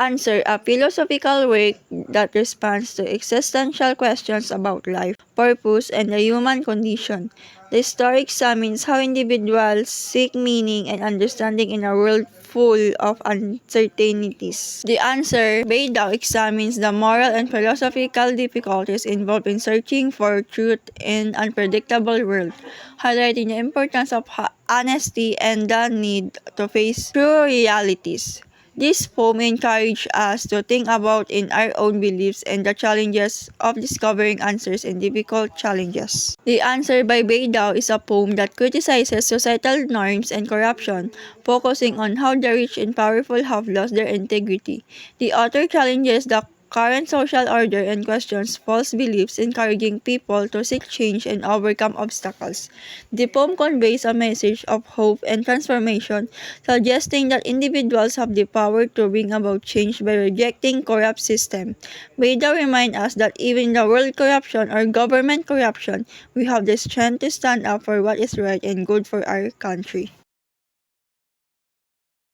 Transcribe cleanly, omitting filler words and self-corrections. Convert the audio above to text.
Answer: a philosophical work that responds to existential questions about life, purpose, and the human condition. The story examines how individuals seek meaning and understanding in a world full of uncertainties. The Answer: Beidou examines the moral and philosophical difficulties involved in searching for truth in an unpredictable world, highlighting the importance of honesty and the need to face true realities. This poem encourages us to think about in our own beliefs and the challenges of discovering answers in difficult challenges. The Answer by Beidou is a poem that criticizes societal norms and corruption, focusing on how the rich and powerful have lost their integrity. The author challenges the current social order and questions false beliefs, encouraging people to seek change and overcome obstacles. The poem conveys a message of hope and transformation, suggesting that individuals have the power to bring about change by rejecting corrupt system. Beidou reminds us that even in the world corruption or government corruption, we have the strength to stand up for what is right and good for our country.